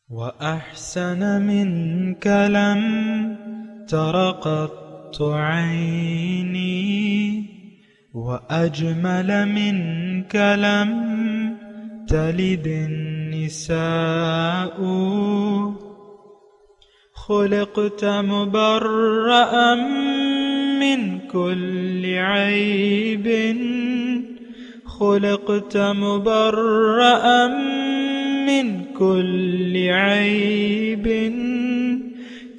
وأحسن منك لم تر قط عيني وأجمل منك لم تلد النساء خلقت مبرأ من كل عيب خلقت مبرأ من كل عيب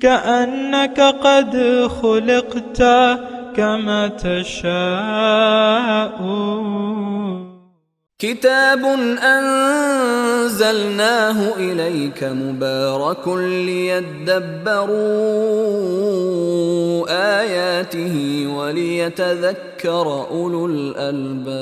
كأنك قد خلقت كما تشاء كتاب أنزلناه إليك مبارك ليدبروا آياته وليتذكر أولو الألباب.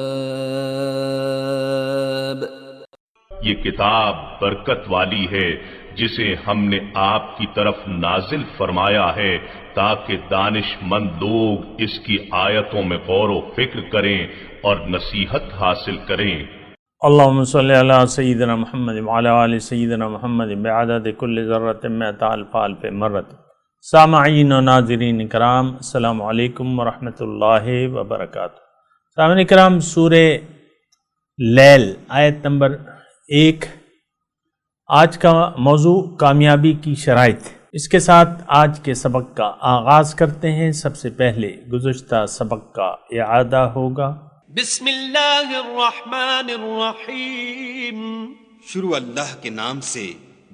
یہ کتاب برکت والی ہے جسے ہم نے آپ کی طرف نازل فرمایا ہے تاکہ دانش مند لوگ اس کی آیتوں میں غور و فکر کریں اور نصیحت حاصل کریں. اللہم صلی علی سیدنا محمد وعلی آل سیدنا محمد بعدد کل ذرۃ مئۃ الف الف مرۃ. سامعین و ناظرین کرام، السلام علیکم ورحمۃ اللہ وبرکاتہ. سامعین کرام، سورہ لیل آیت نمبر 1. آج کا موضوع کامیابی کی شرائط. اس کے ساتھ آج کے سبق کا آغاز کرتے ہیں. سب سے پہلے گزشتہ سبق کا اعادہ ہوگا. بسم اللہ الرحمن الرحیم. شروع اللہ کے نام سے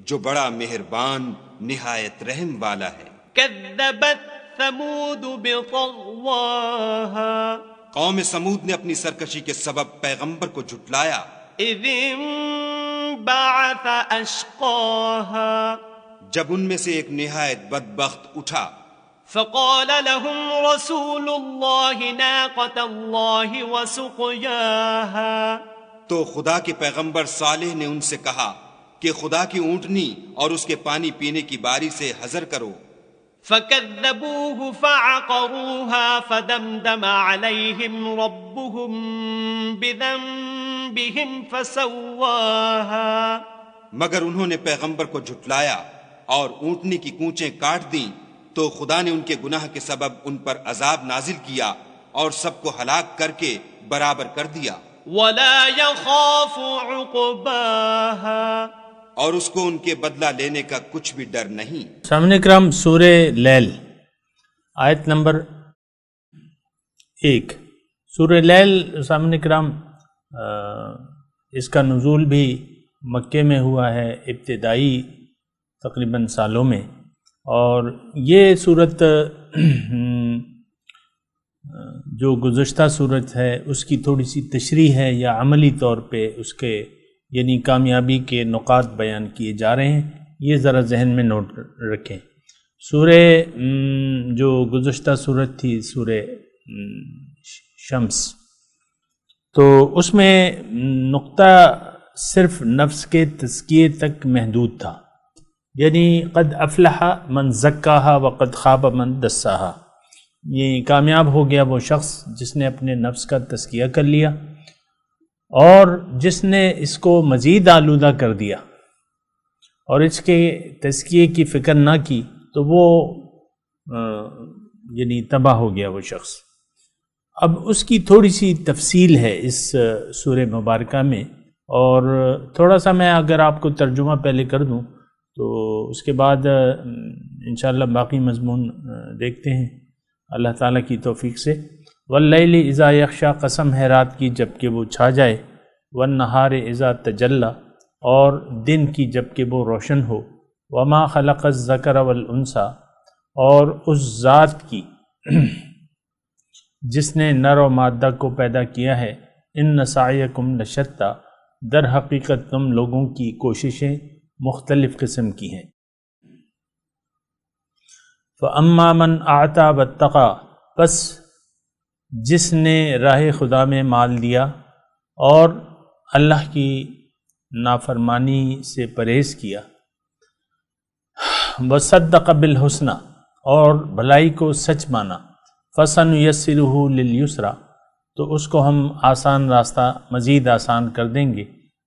جو بڑا مہربان نہایت رحم والا ہے. کذبت ثمود بطغواہا. قوم سمود نے اپنی سرکشی کے سبب پیغمبر کو جھٹلایا. اذ انبعث اشقاہا. جب ان میں سے ایک نہایت بدبخت اٹھا. فقال لهم رسول اللہ ناقۃ اللہ وسقیاہا. تو خدا کے پیغمبر صالح نے ان سے کہا کہ خدا کی اونٹنی اور اس کے پانی پینے کی باری سے حذر کرو. فکذبوہ فعقروہا فدمدم علیہم ربہم بذنبہم فسواہا. مگر انہوں نے پیغمبر کو جھٹلایا اور اونٹنی کی کونچیں کاٹ دیں تو خدا نے ان کے گناہ کے سبب ان پر عذاب نازل کیا اور سب کو ہلاک کر کے برابر کر دیا. ولا يخاف عقباها. اور اس کو ان کے بدلہ لینے کا کچھ بھی ڈر نہیں. سامعین کرام، سورہ لیل آیت نمبر 1. سورہ لیل سامعین کرام، اس کا نزول بھی مکے میں ہوا ہے ابتدائی تقریباً سالوں میں. اور یہ صورت جو گزشتہ صورت ہے اس کی تھوڑی سی تشریح ہے یا عملی طور پہ اس کے یعنی کامیابی کے نقاط بیان کیے جا رہے ہیں. یہ ذرا ذہن میں نوٹ رکھیں. سورہ جو گزشتہ صورت تھی سورہ شمس، تو اس میں نقطہ صرف نفس کے تزکیے تک محدود تھا. یعنی قد افلح من زکاہا وقد خاب من دساہا. یہ کامیاب ہو گیا وہ شخص جس نے اپنے نفس کا تزکیہ کر لیا اور جس نے اس کو مزید آلودہ کر دیا اور اس کے تزکیے کی فکر نہ کی تو وہ یعنی تباہ ہو گیا وہ شخص. اب اس کی تھوڑی سی تفصیل ہے اس سورہ مبارکہ میں، اور تھوڑا سا میں اگر آپ کو ترجمہ پہلے کر دوں تو اس کے بعد انشاءاللہ باقی مضمون دیکھتے ہیں اللہ تعالیٰ کی توفیق سے. واللیل اذا یغشا، قسم ہے رات کی جب کہ وہ چھا جائے. والنہار اذا تجلی، اور دن کی جب کہ وہ روشن ہو. وما خلق الذکر والانثی، اور اس ذات کی جس نے نر و مادہ کو پیدا کیا ہے. ان سعیکم لشتی، در حقیقت تم لوگوں کی کوششیں مختلف قسم کی ہیں. فَأَمَّا مَنْ أَعْطَى وَاتَّقَى، پس جس نے راہ خدا میں مال دیا اور اللہ کی نافرمانی سے پرہیز کیا. وَصَدَّقَ بِالْحُسْنَى، اور بھلائی کو سچ مانا. فَسَنُيَسِّرُهُ لِلْيُسْرَى، تو اس کو ہم آسان راستہ مزید آسان کر دیں گے.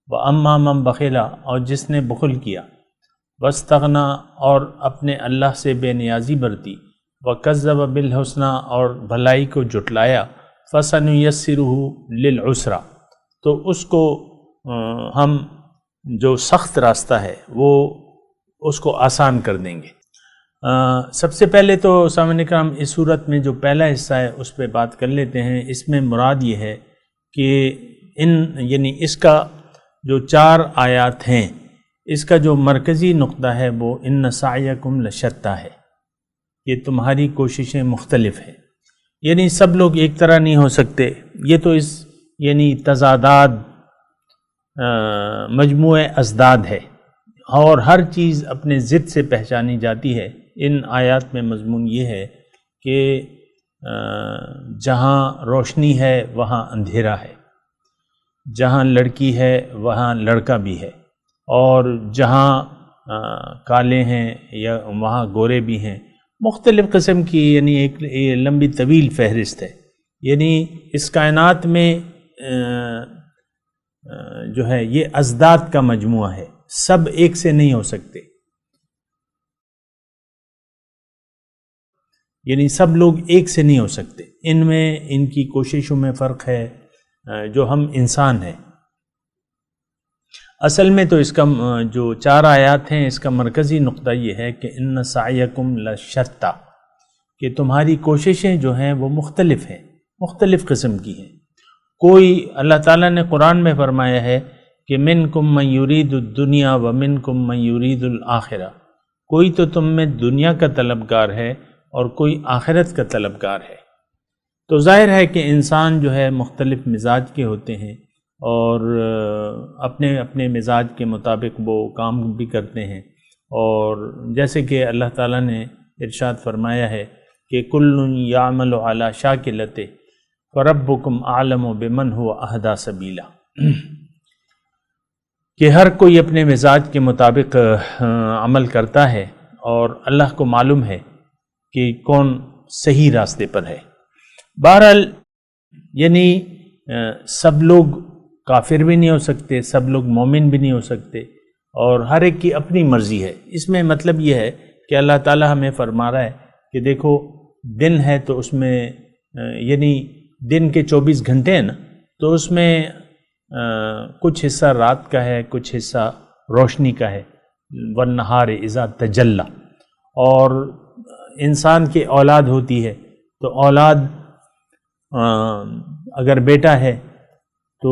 وَأَمَّا مَنْ بَخِلَ، اور جس نے بخل کیا. واستغنا اور اپنے اللہ سے بے نیازی برتی، وکذب بالحسنی اور بھلائی کو جھٹلایا، فسنیسرہ للعسرا تو اس کو ہم جو سخت راستہ ہے وہ اس کو آسان کر دیں گے۔ سب سے پہلے تو سامعین کرام اس صورت میں جو پہلا حصہ ہے اس پہ بات کر لیتے ہیں۔ اس میں مراد یہ ہے کہ یعنی اس کا جو 4 آیات ہیں، اس کا جو مرکزی نقطہ ہے وہ ان سعیکم لشتی ہے، یہ تمہاری کوششیں مختلف ہیں، یعنی سب لوگ ایک طرح نہیں ہو سکتے۔ یہ تو اس یعنی تضادات مجموعہ ازداد ہے، اور ہر چیز اپنے ضد سے پہچانی جاتی ہے۔ ان آیات میں مضمون یہ ہے کہ جہاں روشنی ہے وہاں اندھیرا ہے، جہاں لڑکی ہے وہاں لڑکا بھی ہے، اور جہاں کالے ہیں یا وہاں گورے بھی ہیں، مختلف قسم کی یعنی ایک لمبی طویل فہرست ہے۔ یعنی اس کائنات میں جو ہے یہ ازداد کا مجموعہ ہے، سب ایک سے نہیں ہو سکتے، یعنی سب لوگ ایک سے نہیں ہو سکتے، ان میں ان کی کوششوں میں فرق ہے، جو ہم انسان ہیں۔ اصل میں تو اس کا جو 4 آیات ہیں اس کا مرکزی نقطہ یہ ہے کہ ان سعیکم لشتی، کہ تمہاری کوششیں جو ہیں وہ مختلف ہیں، مختلف قسم کی ہیں۔ کوئی اللہ تعالیٰ نے قرآن میں فرمایا ہے کہ منکم من یرید الدنیا و منکم من یرید الآخرہ، کوئی تو تم میں دنیا کا طلبگار ہے اور کوئی آخرت کا طلبگار ہے۔ تو ظاہر ہے کہ انسان جو ہے مختلف مزاج کے ہوتے ہیں، اور اپنے اپنے مزاج کے مطابق وہ کام بھی کرتے ہیں، اور جیسے کہ اللہ تعالیٰ نے ارشاد فرمایا ہے کہ کل یعمل علی شاکلتہ فربکم اعلم بمن هو اہدی سبیلا، کہ ہر کوئی اپنے مزاج کے مطابق عمل کرتا ہے، اور اللہ کو معلوم ہے کہ کون صحیح راستے پر ہے۔ بہرحال یعنی سب لوگ کافر بھی نہیں ہو سکتے، سب لوگ مومن بھی نہیں ہو سکتے، اور ہر ایک کی اپنی مرضی ہے۔ اس میں مطلب یہ ہے کہ اللہ تعالیٰ ہمیں فرما رہا ہے کہ دیکھو دن ہے تو اس میں یعنی دن کے 24 گھنٹے ہیں نا، تو اس میں کچھ حصہ رات کا ہے، کچھ حصہ روشنی کا ہے، والنہار اذا تجلی، اور انسان کی اولاد ہوتی ہے تو اولاد اگر بیٹا ہے تو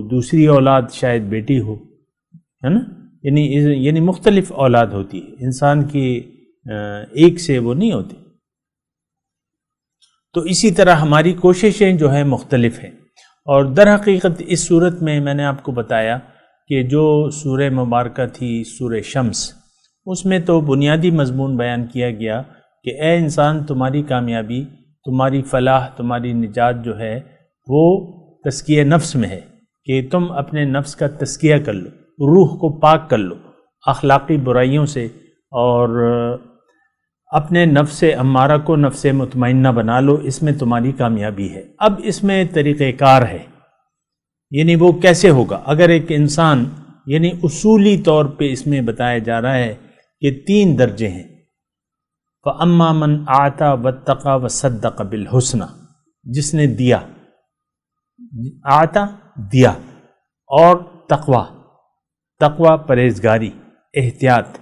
دوسری اولاد شاید بیٹی ہو، ہے نا، یعنی مختلف اولاد ہوتی ہے، انسان کی ایک سے وہ نہیں ہوتی۔ تو اسی طرح ہماری کوششیں جو ہیں مختلف ہیں، اور در حقیقت اس صورت میں نے آپ کو بتایا کہ جو سورہ مبارکہ تھی سورہ شمس، اس میں تو بنیادی مضمون بیان کیا گیا کہ اے انسان تمہاری کامیابی، تمہاری فلاح، تمہاری نجات جو ہے وہ تزکیہ نفس میں ہے، کہ تم اپنے نفس کا تزکیہ کر لو، روح کو پاک کر لو اخلاقی برائیوں سے، اور اپنے نفس امارہ کو نفس مطمئنہ بنا لو، اس میں تمہاری کامیابی ہے۔ اب اس میں طریقہ کار ہے، یعنی وہ کیسے ہوگا۔ اگر ایک انسان یعنی اصولی طور پہ اس میں بتایا جا رہا ہے کہ 3 درجے ہیں، فَأَمَّا مَنْ أَعْطَى وَاتَّقَى وَصَدَّقَ بِالْحُسْنَى، جس نے دیا، آتا دیا، اور تقوی پرہیزگاری، احتیاط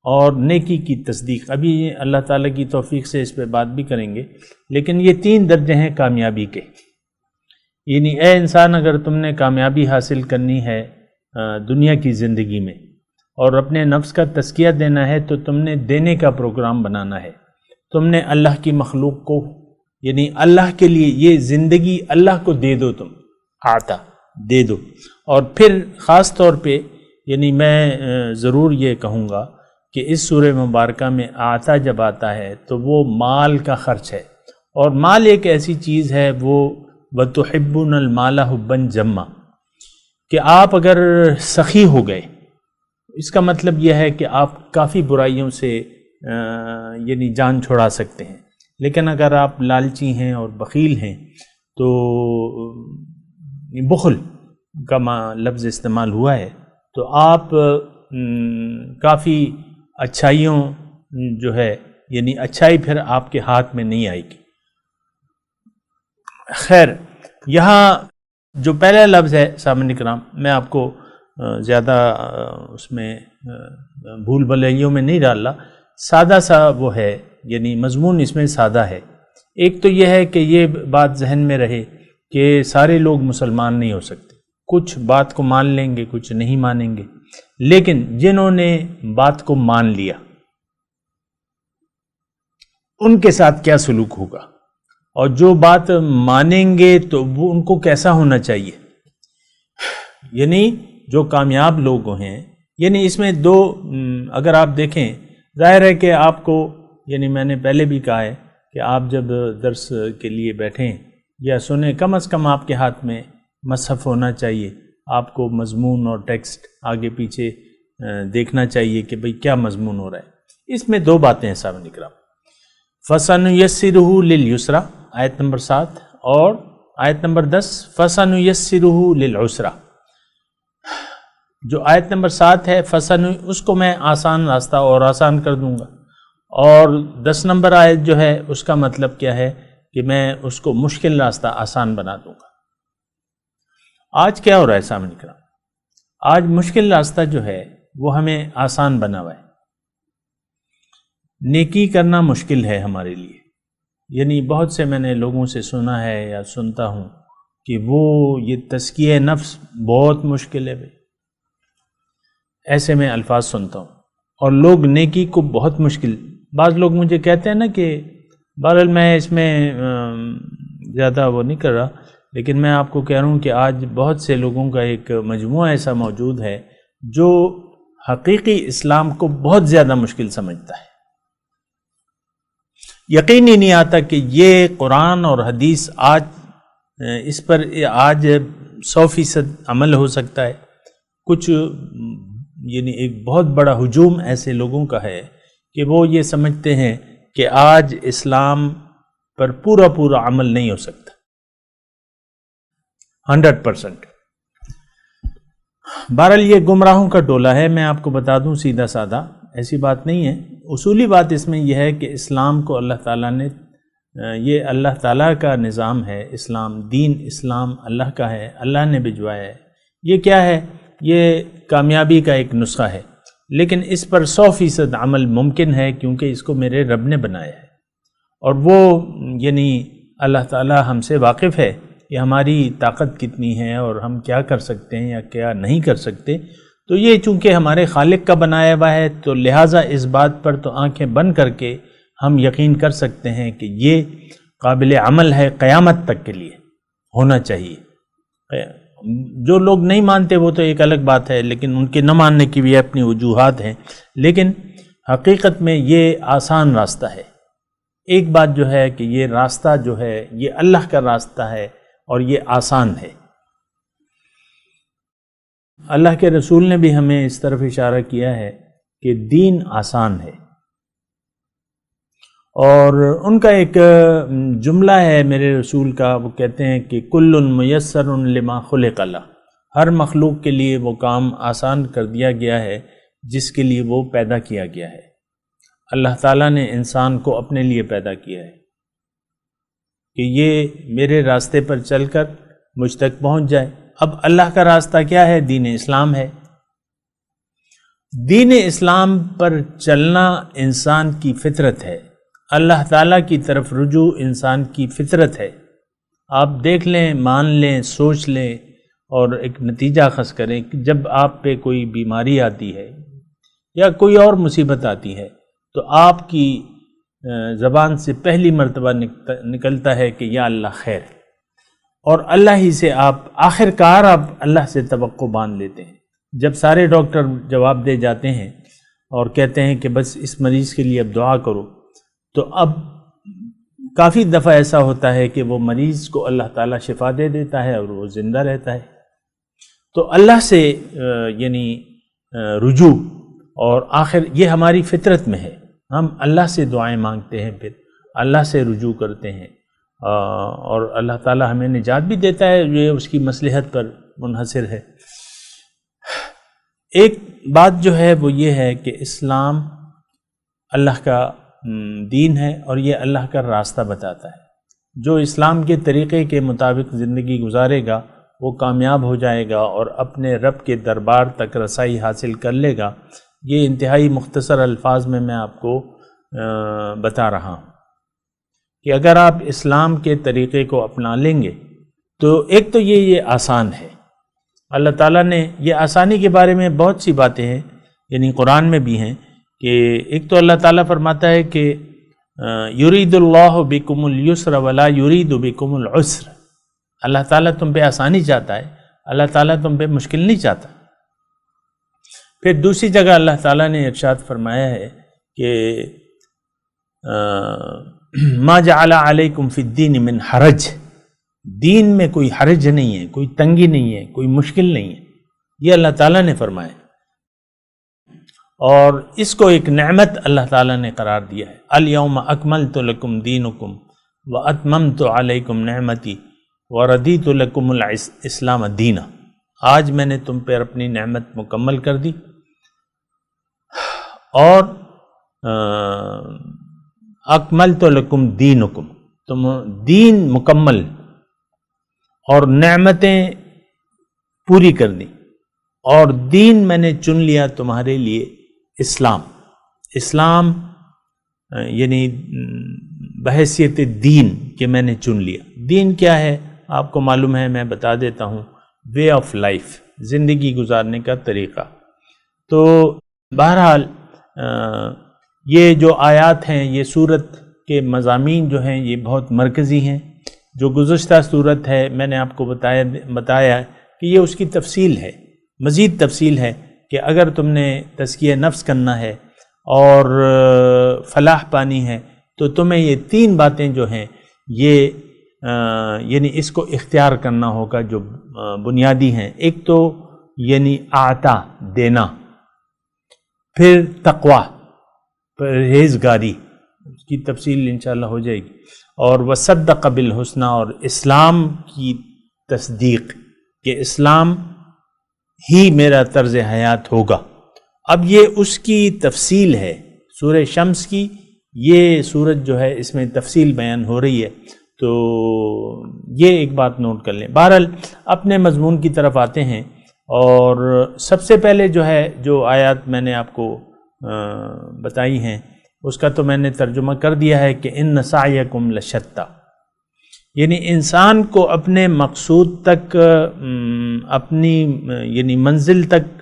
اور نیکی کی تصدیق۔ ابھی اللہ تعالیٰ کی توفیق سے اس پہ بات بھی کریں گے، لیکن یہ 3 درجے ہیں کامیابی کے۔ یعنی اے انسان اگر تم نے کامیابی حاصل کرنی ہے دنیا کی زندگی میں، اور اپنے نفس کا تزکیہ دینا ہے، تو تم نے دینے کا پروگرام بنانا ہے۔ تم نے اللہ کی مخلوق کو یعنی اللہ کے لیے یہ زندگی اللہ کو دے دو، تم آتا دے دو۔ اور پھر خاص طور پہ یعنی میں ضرور یہ کہوں گا کہ اس سورہ مبارکہ میں آتا جب آتا ہے تو وہ مال کا خرچ ہے، اور مال ایک ایسی چیز ہے وہ وَتُحِبُّونَ الْمَالَ حُبًّا جَمًّا، کہ آپ اگر سخی ہو گئے، اس کا مطلب یہ ہے کہ آپ کافی برائیوں سے یعنی جان چھڑا سکتے ہیں، لیکن اگر آپ لالچی ہیں اور بخیل ہیں تو بخل کا لفظ استعمال ہوا ہے، تو آپ کافی اچھائیوں جو ہے یعنی اچھائی پھر آپ کے ہاتھ میں نہیں آئے گی۔ خیر، یہاں جو پہلا لفظ ہے سامعین کرام، میں آپ کو زیادہ اس میں بھول بھلائیوں میں نہیں ڈال رہا، سادہ سا وہ ہے، یعنی مضمون اس میں سادہ ہے۔ ایک تو یہ ہے کہ یہ بات ذہن میں رہے کہ سارے لوگ مسلمان نہیں ہو سکتے، کچھ بات کو مان لیں گے، کچھ نہیں مانیں گے، لیکن جنہوں نے بات کو مان لیا ان کے ساتھ کیا سلوک ہوگا، اور جو بات مانیں گے تو وہ ان کو کیسا ہونا چاہیے۔ یعنی جو کامیاب لوگ ہیں، یعنی اس میں دو اگر آپ دیکھیں، ظاہر ہے کہ آپ کو، یعنی میں نے پہلے بھی کہا ہے کہ آپ جب درس کے لیے بیٹھیں یا سنیں، کم از کم آپ کے ہاتھ میں مصحف ہونا چاہیے، آپ کو مضمون اور ٹیکسٹ آگے پیچھے دیکھنا چاہیے کہ بھئی کیا مضمون ہو رہا ہے۔ اس میں دو باتیں ہیں سامعین کرام، فَسَنُيَسِّرُهُ لِلْيُسْرَى آیت نمبر 7 اور آیت نمبر 10 فَسَنُيَسِّرُهُ لِلْعُسْرَى۔ جو آیت نمبر 7 ہے اس کو میں آسان راستہ اور آسان کر دوں گا، اور 10 نمبر آیت جو ہے اس کا مطلب کیا ہے کہ میں اس کو مشکل راستہ آسان بنا دوں گا۔ آج کیا ہو رہا ہے سامعین کرام؟ آج مشکل راستہ جو ہے وہ ہمیں آسان بنا ہوا ہے۔ نیکی کرنا مشکل ہے ہمارے لیے، یعنی بہت سے میں نے لوگوں سے سنا ہے یا سنتا ہوں کہ وہ یہ تزکیہ نفس بہت مشکل ہے بھائی، ایسے میں الفاظ سنتا ہوں، اور لوگ نیکی کو بہت مشکل، بعض لوگ مجھے کہتے ہیں نا کہ بہرحال میں اس میں زیادہ وہ نہیں کر رہا، لیکن میں آپ کو کہہ رہا ہوں کہ آج بہت سے لوگوں کا ایک مجموعہ ایسا موجود ہے جو حقیقی اسلام کو بہت زیادہ مشکل سمجھتا ہے۔ یقین ہی نہیں آتا کہ یہ قرآن اور حدیث آج اس پر آج 100% عمل ہو سکتا ہے۔ کچھ یعنی ایک بہت بڑا ہجوم ایسے لوگوں کا ہے کہ وہ یہ سمجھتے ہیں کہ آج اسلام پر پورا عمل نہیں ہو سکتا 100%۔ بہرحال یہ گمراہوں کا ٹولہ ہے، میں آپ کو بتا دوں سیدھا سادہ، ایسی بات نہیں ہے۔ اصولی بات اس میں یہ ہے کہ اسلام کو اللہ تعالیٰ نے، یہ اللہ تعالیٰ کا نظام ہے، اسلام دین، اسلام اللہ کا ہے، اللہ نے بھجوایا ہے۔ یہ کیا ہے؟ یہ کامیابی کا ایک نسخہ ہے، لیکن اس پر 100% عمل ممکن ہے کیونکہ اس کو میرے رب نے بنایا ہے، اور وہ یعنی اللہ تعالیٰ ہم سے واقف ہے کہ ہماری طاقت کتنی ہے اور ہم کیا کر سکتے ہیں یا کیا نہیں کر سکتے۔ تو یہ چونکہ ہمارے خالق کا بنایا ہوا ہے، تو لہٰذا اس بات پر تو آنکھیں بند کر کے ہم یقین کر سکتے ہیں کہ یہ قابل عمل ہے، قیامت تک کے لیے ہونا چاہیے۔ جو لوگ نہیں مانتے وہ تو ایک الگ بات ہے، لیکن ان کے نہ ماننے کی بھی اپنی وجوہات ہیں، لیکن حقیقت میں یہ آسان راستہ ہے۔ ایک بات جو ہے کہ یہ راستہ جو ہے یہ اللہ کا راستہ ہے اور یہ آسان ہے۔ اللہ کے رسول نے بھی ہمیں اس طرف اشارہ کیا ہے کہ دین آسان ہے، اور ان کا ایک جملہ ہے میرے رسول کا، وہ کہتے ہیں کہ کل میسر لما خلق له، ہر مخلوق کے لیے وہ کام آسان کر دیا گیا ہے جس کے لیے وہ پیدا کیا گیا ہے۔ اللہ تعالیٰ نے انسان کو اپنے لیے پیدا کیا ہے کہ یہ میرے راستے پر چل کر مجھ تک پہنچ جائے۔ اب اللہ کا راستہ کیا ہے؟ دین اسلام ہے۔ دین اسلام پر چلنا انسان کی فطرت ہے، اللہ تعالیٰ کی طرف رجوع انسان کی فطرت ہے۔ آپ دیکھ لیں، مان لیں، سوچ لیں اور ایک نتیجہ اخذ کریں کہ جب آپ پہ کوئی بیماری آتی ہے یا کوئی اور مصیبت آتی ہے تو آپ کی زبان سے پہلی مرتبہ نکلتا ہے کہ یا اللہ خیر، اور اللہ ہی سے آپ آخر کار آپ اللہ سے توقع باندھ لیتے ہیں۔ جب سارے ڈاکٹر جواب دے جاتے ہیں اور کہتے ہیں کہ بس اس مریض کے لیے اب دعا کرو، تو اب کافی دفعہ ایسا ہوتا ہے کہ وہ مریض کو اللہ تعالیٰ شفا دے دیتا ہے اور وہ زندہ رہتا ہے۔ تو اللہ سے یعنی رجوع، اور آخر یہ ہماری فطرت میں ہے، ہم اللہ سے دعائیں مانگتے ہیں، پھر اللہ سے رجوع کرتے ہیں، اور اللہ تعالیٰ ہمیں نجات بھی دیتا ہے، یہ اس کی مصلحت پر منحصر ہے۔ ایک بات جو ہے وہ یہ ہے کہ اسلام اللہ کا دین ہے اور یہ اللہ کا راستہ بتاتا ہے۔ جو اسلام کے طریقے کے مطابق زندگی گزارے گا وہ کامیاب ہو جائے گا اور اپنے رب کے دربار تک رسائی حاصل کر لے گا۔ یہ انتہائی مختصر الفاظ میں آپ کو بتا رہا ہوں کہ اگر آپ اسلام کے طریقے کو اپنا لیں گے تو ایک تو یہ آسان ہے۔ اللہ تعالیٰ نے یہ آسانی کے بارے میں بہت سی باتیں ہیں، یعنی قرآن میں بھی ہیں، کہ ایک تو اللہ تعالیٰ فرماتا ہے کہ یرید اللہ بکم الیسر ولا یرید بکم العسر، اللہ تعالیٰ تم پہ آسانی چاہتا ہے، اللہ تعالیٰ تم پہ مشکل نہیں چاہتا۔ پھر دوسری جگہ اللہ تعالیٰ نے ارشاد فرمایا ہے کہ ما جعل علیکم فی الدین من حرج، دین میں کوئی حرج نہیں ہے، کوئی تنگی نہیں ہے، کوئی مشکل نہیں ہے، یہ اللہ تعالیٰ نے فرمایا، اور اس کو ایک نعمت اللہ تعالیٰ نے قرار دیا ہے۔ الیوم اکملت لکم دینکم واتممت علیکم نعمتی وردیت لکم الاسلام دینا، آج میں نے تم پر اپنی نعمت مکمل کر دی اور اکملت لکم دینکم، تم دین مکمل اور نعمتیں پوری کر دی، اور دین میں نے چن لیا تمہارے لیے اسلام۔ اسلام یعنی بحیثیت دین کہ میں نے چن لیا۔ دین کیا ہے آپ کو معلوم ہے، میں بتا دیتا ہوں، وے آف لائف، زندگی گزارنے کا طریقہ۔ تو بہرحال یہ جو آیات ہیں، یہ سورت کے مضامین جو ہیں یہ بہت مرکزی ہیں۔ جو گزشتہ سورت ہے میں نے آپ کو بتایا کہ یہ اس کی تفصیل ہے، مزید تفصیل ہے کہ اگر تم نے تزکیہ نفس کرنا ہے اور فلاح پانی ہے تو تمہیں یہ 3 باتیں جو ہیں یہ یعنی اس کو اختیار کرنا ہوگا جو بنیادی ہیں۔ ایک تو یعنی عطا دینا، پھر تقوی پرہیزگاری، اس کی تفصیل انشاءاللہ ہو جائے گی، اور وصدق بالحسنی، اور اسلام کی تصدیق کہ اسلام ہی میرا طرز حیات ہوگا۔ اب یہ اس کی تفصیل ہے، سورہ شمس کی یہ سورت جو ہے اس میں تفصیل بیان ہو رہی ہے، تو یہ ایک بات نوٹ کر لیں۔ بہرحال اپنے مضمون کی طرف آتے ہیں، اور سب سے پہلے جو ہے جو آیات میں نے آپ کو بتائی ہیں اس کا تو میں نے ترجمہ کر دیا ہے کہ ان سعیکم لشتی، یعنی انسان کو اپنے مقصود تک، اپنی یعنی منزل تک،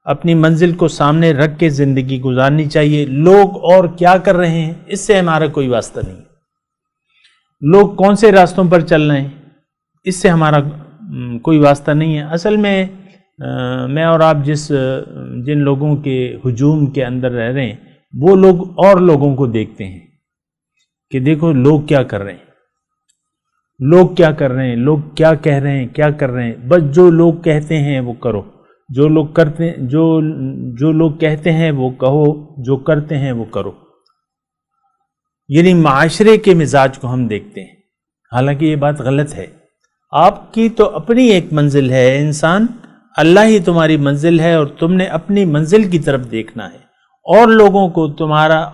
اپنی منزل کو سامنے رکھ کے زندگی گزارنی چاہیے۔ لوگ اور کیا کر رہے ہیں اس سے ہمارا کوئی واسطہ نہیں، لوگ کون سے راستوں پر چل رہے ہیں اس سے ہمارا کوئی واسطہ نہیں ہے۔ اصل میں میں اور آپ جن لوگوں کے ہجوم کے اندر رہ رہے ہیں وہ لوگ اور لوگوں کو دیکھتے ہیں کہ دیکھو لوگ کیا کر رہے ہیں، لوگ کیا کر رہے ہیں، لوگ کیا کہہ رہے ہیں، کیا کر رہے ہیں، بس جو لوگ کہتے ہیں وہ کرو، جو لوگ کرتے جو لوگ کہتے ہیں وہ کہو، جو کرتے ہیں وہ کرو۔ یعنی معاشرے کے مزاج کو ہم دیکھتے ہیں، حالانکہ یہ بات غلط ہے۔ آپ کی تو اپنی ایک منزل ہے، انسان اللہ ہی تمہاری منزل ہے، اور تم نے اپنی منزل کی طرف دیکھنا ہے، اور لوگوں کو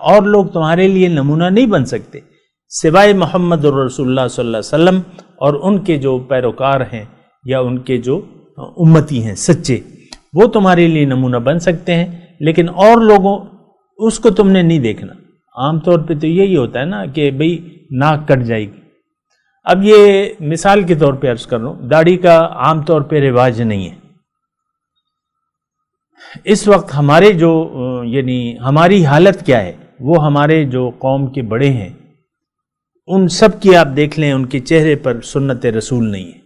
اور لوگ تمہارے لیے نمونہ نہیں بن سکتے سوائے محمد رسول اللہ صلی اللہ علیہ وسلم اور ان کے جو پیروکار ہیں یا ان کے جو امتی ہیں سچے، وہ تمہارے لیے نمونہ بن سکتے ہیں، لیکن اور لوگوں اس کو تم نے نہیں دیکھنا۔ عام طور پہ تو یہی ہوتا ہے نا کہ بھئی ناک کٹ جائے گی۔ اب یہ مثال کے طور پہ عرض کر رہا ہوں، داڑھی کا عام طور پہ رواج نہیں ہے۔ اس وقت ہمارے جو یعنی ہماری حالت کیا ہے، وہ ہمارے جو قوم کے بڑے ہیں ان سب کی آپ دیکھ لیں، ان کے چہرے پر سنت رسول نہیں ہے۔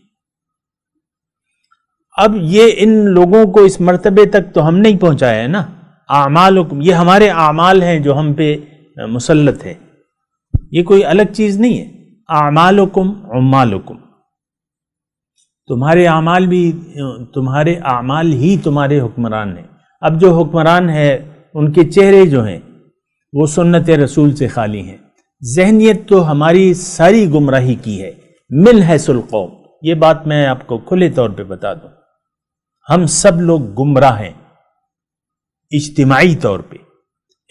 اب یہ ان لوگوں کو اس مرتبے تک تو ہم نہیں پہنچایا ہے نا، اعمالکم، یہ ہمارے اعمال ہیں جو ہم پہ مسلط ہے، یہ کوئی الگ چیز نہیں ہے۔ اعمالکم عمالکم، تمہارے اعمال بھی، تمہارے اعمال ہی تمہارے حکمران ہیں۔ اب جو حکمران ہے ان کے چہرے جو ہیں وہ سنت رسول سے خالی ہیں۔ ذہنیت تو ہماری ساری گمراہی کی ہے، من حیث القوم، یہ بات میں آپ کو کھلے طور پہ بتا دوں، ہم سب لوگ گمراہ ہیں اجتماعی طور پہ۔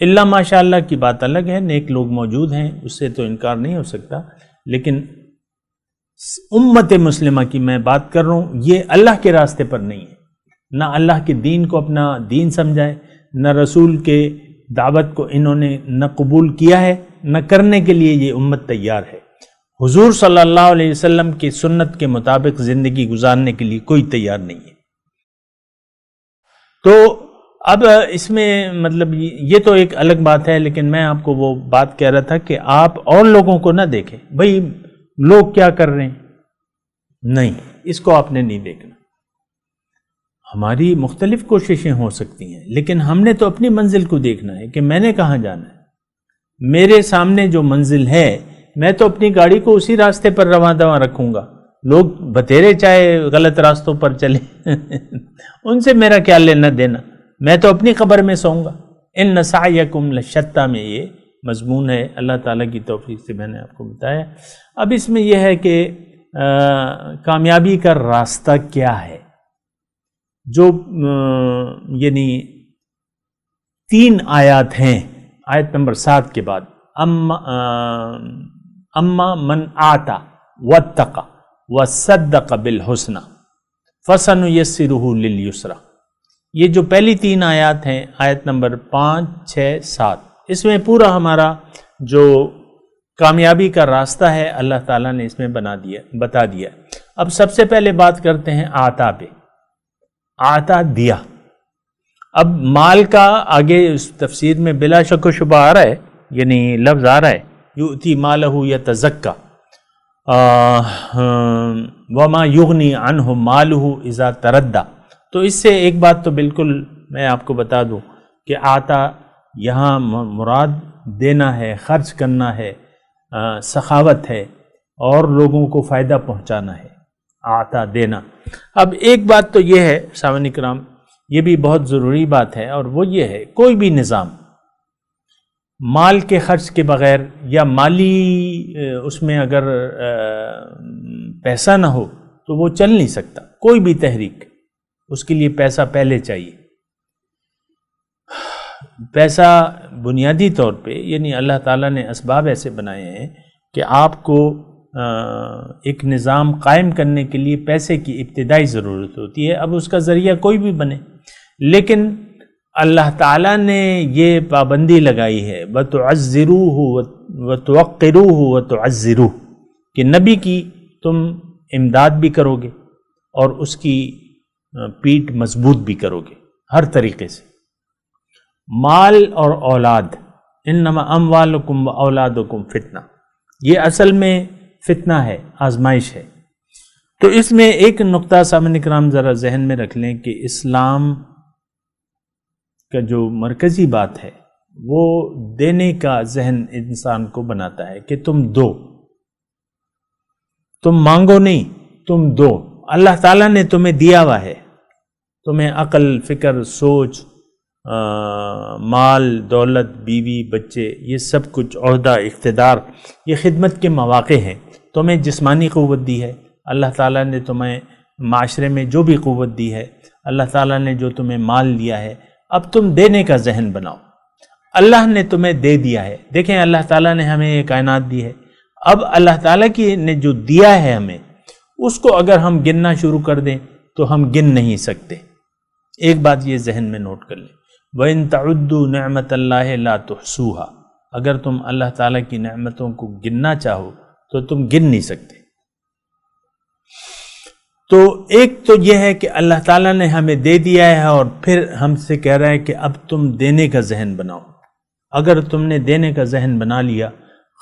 اللہ ماشاء اللہ کی بات الگ ہے، نیک لوگ موجود ہیں، اس سے تو انکار نہیں ہو سکتا، لیکن امت مسلمہ کی میں بات کر رہا ہوں، یہ اللہ کے راستے پر نہیں ہے، نہ اللہ کے دین کو اپنا دین سمجھائے، نہ رسول کے دعوت کو انہوں نے نہ قبول کیا ہے، نہ کرنے کے لیے یہ امت تیار ہے۔ حضور صلی اللہ علیہ وسلم کی سنت کے مطابق زندگی گزارنے کے لیے کوئی تیار نہیں ہے۔ تو اب اس میں مطلب یہ تو ایک الگ بات ہے، لیکن میں آپ کو وہ بات کہہ رہا تھا کہ آپ اور لوگوں کو نہ دیکھیں، بھئی لوگ کیا کر رہے ہیں، نہیں، اس کو آپ نے نہیں دیکھنا۔ ہماری مختلف کوششیں ہو سکتی ہیں، لیکن ہم نے تو اپنی منزل کو دیکھنا ہے کہ میں نے کہاں جانا ہے، میرے سامنے جو منزل ہے میں تو اپنی گاڑی کو اسی راستے پر رواں دواں رکھوں گا، لوگ بتیرے چاہے غلط راستوں پر چلیں ان سے میرا کیا لینا دینا، میں تو اپنی قبر میں سوؤں گا۔ ان سعیکم لشتی میں یہ مضمون ہے، اللہ تعالیٰ کی توفیق سے میں نے آپ کو بتایا۔ اب اس میں یہ ہے کہ کامیابی کا راستہ کیا ہے، جو یعنی 3 آیات ہیں، آیت نمبر 7 کے بعد، اما من آتا واتقى وصدق بالحسنى فسنيسره لليسرى، یہ جو پہلی 3 آیات ہیں، آیت نمبر 5، 6، 7، اس میں پورا ہمارا جو کامیابی کا راستہ ہے اللہ تعالیٰ نے اس میں بتا دیا۔ اب سب سے پہلے بات کرتے ہیں آتا پہ۔ آتا دیا، اب مال کا آگے اس تفسیر میں بلا شک و شبہ آ رہا ہے، یعنی لفظ آ رہا ہے یؤتی مالہ یتزکا وما یغنی عنہ مالہ اذا تردی، تو اس سے ایک بات تو بالکل میں آپ کو بتا دوں کہ آتا یہاں مراد دینا ہے، خرچ کرنا ہے، سخاوت ہے اور لوگوں کو فائدہ پہنچانا ہے، آتا دینا۔ اب ایک بات تو یہ ہے سامعین کرام، یہ بھی بہت ضروری بات ہے، اور وہ یہ ہے کوئی بھی نظام مال کے خرچ کے بغیر یا مالی اس میں اگر پیسہ نہ ہو تو وہ چل نہیں سکتا، کوئی بھی تحریک اس کے لیے پیسہ پہلے چاہیے۔ پیسہ بنیادی طور پہ یعنی اللہ تعالیٰ نے اسباب ایسے بنائے ہیں کہ آپ کو ایک نظام قائم کرنے کے لیے پیسے کی ابتدائی ضرورت ہوتی ہے، اب اس کا ذریعہ کوئی بھی بنے، لیکن اللہ تعالیٰ نے یہ پابندی لگائی ہے وَتُعَزِّرُوهُ وَتُوَقِّرُوهُ وَتُعَزِّرُوهُ کہ نبی کی تم امداد بھی کرو گے اور اس کی پیٹھ مضبوط بھی کرو گے ہر طریقے سے۔ مال اور اولاد، انما اموالکم واولادکم فتنہ، یہ اصل میں فتنہ ہے، آزمائش ہے۔ تو اس میں ایک نقطہ سامعین کرام ذرا ذہن میں رکھ لیں کہ اسلام کا جو مرکزی بات ہے وہ دینے کا ذہن انسان کو بناتا ہے کہ تم دو، تم مانگو نہیں، تم دو۔ اللہ تعالیٰ نے تمہیں دیا ہوا ہے، تمہیں عقل، فکر، سوچ، مال، دولت، بیوی، بچے، یہ سب کچھ، عہدہ، اقتدار، یہ خدمت کے مواقع ہیں۔ تمہیں جسمانی قوت دی ہے، اللہ تعالیٰ نے تمہیں معاشرے میں جو بھی قوت دی ہے، اللہ تعالیٰ نے جو تمہیں مال دیا ہے، اب تم دینے کا ذہن بناؤ۔ اللہ نے تمہیں دے دیا ہے، دیکھیں اللہ تعالیٰ نے ہمیں یہ کائنات دی ہے، اب اللہ تعالیٰ کی نے جو دیا ہے ہمیں، اس کو اگر ہم گننا شروع کر دیں تو ہم گن نہیں سکتے۔ ایک بات یہ ذہن میں نوٹ کر لیں، وَإِن تَعُدُّوا نِعْمَةَ اللَّهِ لَا تُحْصُوهَا، اگر تم اللہ تعالیٰ کی نعمتوں کو گننا چاہو تو تم گن نہیں سکتے۔ تو ایک تو یہ ہے کہ اللہ تعالیٰ نے ہمیں دے دیا ہے اور پھر ہم سے کہہ رہا ہے کہ اب تم دینے کا ذہن بناؤ۔ اگر تم نے دینے کا ذہن بنا لیا،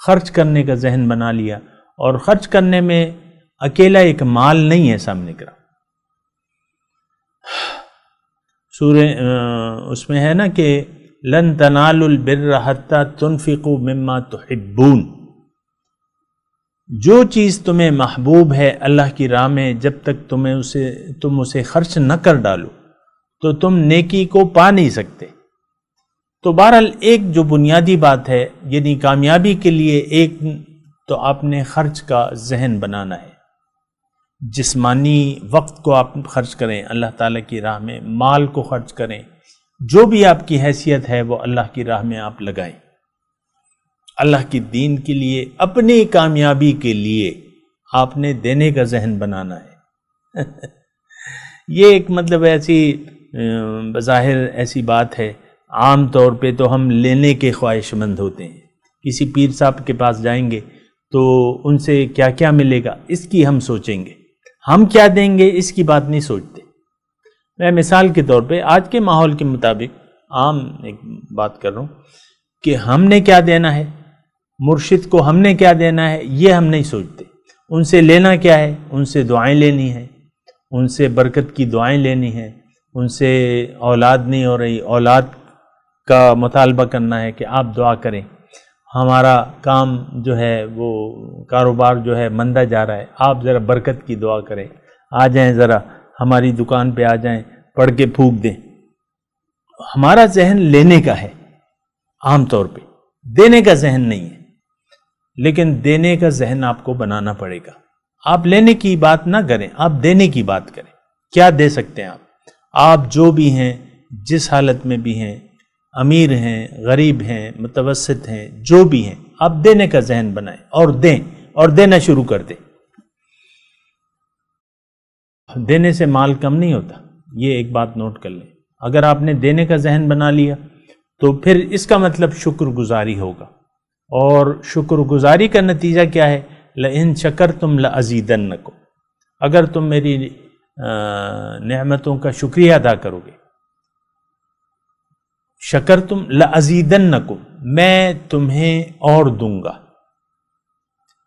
خرچ کرنے کا ذہن بنا لیا، اور خرچ کرنے میں اکیلا ایک مال نہیں ہے سامنے کرا، سورہ اس میں ہے نا کہ لن تنالوا البر حتى تنفقوا مما تحبون، جو چیز تمہیں محبوب ہے اللہ کی راہ میں، جب تک تم اسے خرچ نہ کر ڈالو تو تم نیکی کو پا نہیں سکتے۔ تو بہرحال ایک جو بنیادی بات ہے، یعنی کامیابی کے لیے ایک تو آپ نے خرچ کا ذہن بنانا ہے، جسمانی وقت کو آپ خرچ کریں اللہ تعالیٰ کی راہ میں، مال کو خرچ کریں، جو بھی آپ کی حیثیت ہے وہ اللہ کی راہ میں آپ لگائیں، اللہ کی دین کے لیے، اپنی کامیابی کے لیے آپ نے دینے کا ذہن بنانا ہے۔ یہ ایک مطلب ایسی بظاہر ایسی بات ہے، عام طور پہ تو ہم لینے کے خواہش مند ہوتے ہیں، کسی پیر صاحب کے پاس جائیں گے تو ان سے کیا کیا ملے گا اس کی ہم سوچیں گے، ہم کیا دیں گے اس کی بات نہیں سوچتے۔ میں مثال کے طور پہ آج کے ماحول کے مطابق عام ایک بات کر رہا ہوں کہ ہم نے کیا دینا ہے، مرشد کو ہم نے کیا دینا ہے، یہ ہم نہیں سوچتے۔ ان سے لینا کیا ہے، ان سے دعائیں لینی ہے، ان سے برکت کی دعائیں لینی ہیں، ان سے اولاد نہیں ہو رہی، اولاد کا مطالبہ کرنا ہے کہ آپ دعا کریں، ہمارا کام جو ہے وہ کاروبار جو ہے مندہ جا رہا ہے، آپ ذرا برکت کی دعا کریں، آ جائیں ذرا ہماری دکان پہ آ جائیں، پڑھ کے پھونک دیں۔ ہمارا ذہن لینے کا ہے عام طور پہ، دینے کا ذہن نہیں ہے، لیکن دینے کا ذہن آپ کو بنانا پڑے گا۔ آپ لینے کی بات نہ کریں، آپ دینے کی بات کریں۔ کیا دے سکتے ہیں آپ جو بھی ہیں، جس حالت میں بھی ہیں، امیر ہیں، غریب ہیں، متوسط ہیں، جو بھی ہیں، آپ دینے کا ذہن بنائیں اور دیں، اور دینا شروع کر دیں۔ دینے سے مال کم نہیں ہوتا، یہ ایک بات نوٹ کر لیں۔ اگر آپ نے دینے کا ذہن بنا لیا تو پھر اس کا مطلب شکر گزاری ہوگا، اور شکر گزاری کا نتیجہ کیا ہے؟ لَإِن شَكَرْتُمْ لَأَزِيدَنَّكُمْ، اگر تم میری نعمتوں کا شکریہ ادا کرو گے، شکرتم لَأَزِيدَنَّكُمْ، میں تمہیں اور دوں گا۔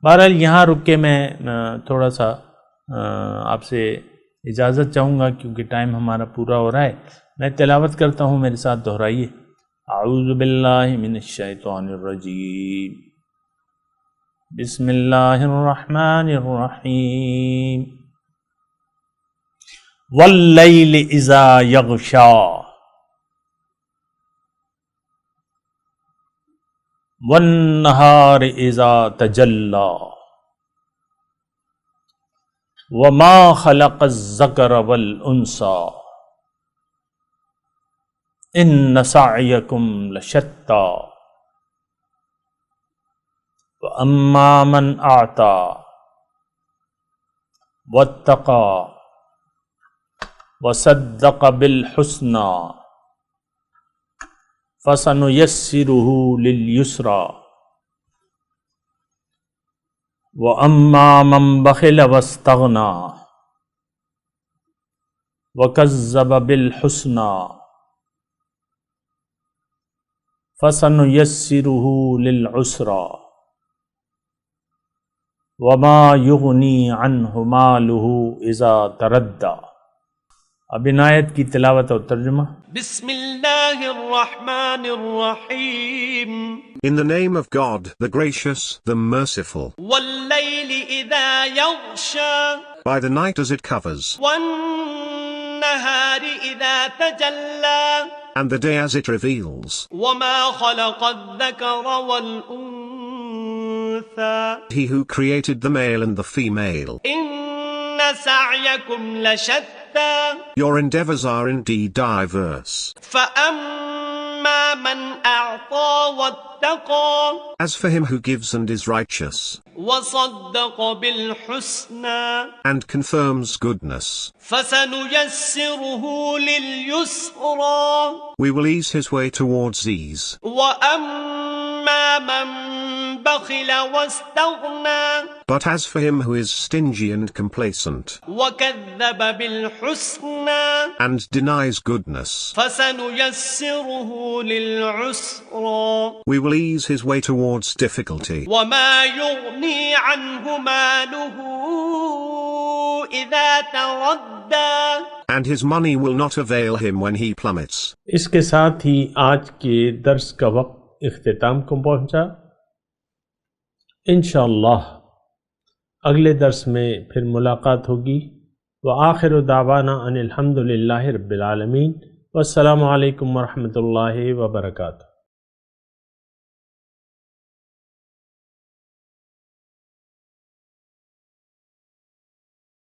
بہرحال یہاں رک کے میں تھوڑا سا آپ سے اجازت چاہوں گا کیونکہ ٹائم ہمارا پورا ہو رہا ہے۔ میں تلاوت کرتا ہوں، میرے ساتھ دہرائیے۔ اعوذ باللہ من الشیطان الرجیم، بسم اللہ الرحمن الرحیم، واللیل اذا یغشا والنہار اذا تجلی وما خلق الذکر والانثی ان سعیکم لشتی واما من اعطی واتقی وصدق بالحسنی فسنیسرہ لليسری واما من بخل واستغنی وکذب بالحسنی فسنیسرہ للعسری وما یغنی عنہ مالہ اذا تردی۔ اب ان آیت کی تلاوت اور ترجمہ۔ بسم اللہ الرحمن الرحیم۔ In the name of God, the gracious, the merciful. واللیل اذا یغشا، By the night as it covers, والنہار اذا تجلی، and the day as it reveals. وما خلق الذکر والانثى، He who created the male and the female. In سعیکم لشتی، Your endeavors are indeed diverse. فَأَمَّا مَنْ أَعْطَى وَاتَّقَى، As for him who gives and is righteous, وَصَدَّقَ بِالْحُسْنَى، and confirms goodness, فَسَنُيَسِّرُهُ لِلْيُسْرَى، we will ease his way towards ease. وَأَمَّا مَنْ بَخِلَ وَاسْتَغْنَى، But as for him who is stingy and complacent, وَكَذَّبَ بِالْحُسْنَى، and denies goodness, فَسَنُيَسِّرُهُ لِلْعُسْرَى، we will ease his way towards difficulty. وَمَا يُغْنِي عَنْهُ مَالُهُ إِذَا تَرَدَّى، And his money will not avail him when he plummets. اس کے ساتھ ہی آج کے درس کا وقت اختتام کو پہنچا۔ انشاءاللہ اگلے درس میں پھر ملاقات ہوگی۔ وآخر دعوانا ان الحمد للہ رب العالمین، والسلام علیکم ورحمۃ اللہ وبرکاتہ۔